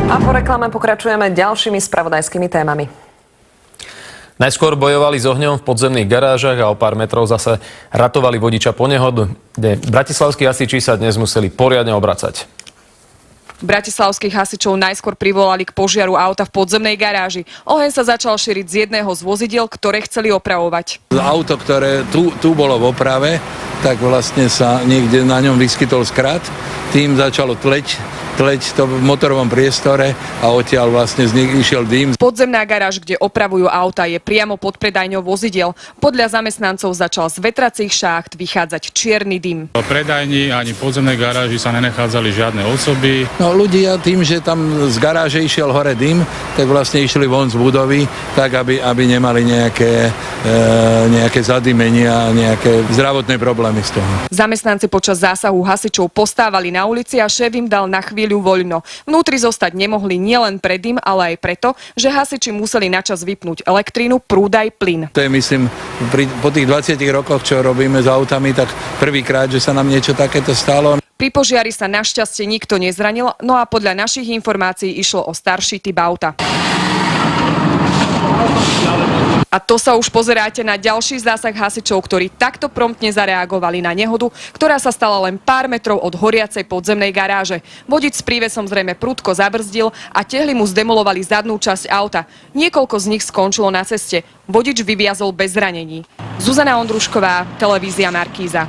A po reklame pokračujeme ďalšími spravodajskými témami. Najskôr bojovali s ohňom v podzemných garážach a o pár metrov zase ratovali vodiča po nehode. Bratislavskí hasiči sa dnes museli poriadne obracať. Bratislavských hasičov najskôr privolali k požiaru auta v podzemnej garáži. Oheň sa začal šíriť z jedného z vozidiel, ktoré chceli opravovať. Auto, ktoré tu bolo v oprave, tak vlastne sa niekde na ňom vyskytol skrat. Tým začalo tleť to v motorovom priestore a odtiaľ vlastne z nich išiel dým. Podzemná garáž, kde opravujú auta, je priamo pod predajňou vozidiel. Podľa zamestnancov začal z vetracích šácht vychádzať čierny dym. V predajni ani v podzemnej garáži sa nenachádzali žiadne osoby. No ľudia tým, že tam z garáže išiel hore dym, tak vlastne išli von z budovy, tak aby nemali nejaké zadymenia a nejaké zdravotné problémy z toho. Zamestnanci počas zásahu hasičov postávali na ulici a šéf im dal na chvíľu voľno. Vnútri zostať nemohli nielen pre dym, ale aj preto, že hasiči museli načas vypnúť elektrínu, prúd aj plyn. To je, myslím, po tých 20 rokoch, čo robíme s autami, tak prvýkrát, že sa nám niečo takéto stalo. Pri požiari sa našťastie nikto nezranil, no a podľa našich informácií išlo o starší typ auta. A to sa už pozeráte na ďalší zásah hasičov, ktorí takto promptne zareagovali na nehodu, ktorá sa stala len pár metrov od horiacej podzemnej garáže. Vodič s prívesom zrejme prudko zabrzdil a tehly mu zdemolovali zadnú časť auta. Niekoľko z nich skončilo na ceste. Vodič vyviazol bez zranení. Zuzana Ondrušková, televízia Markíza.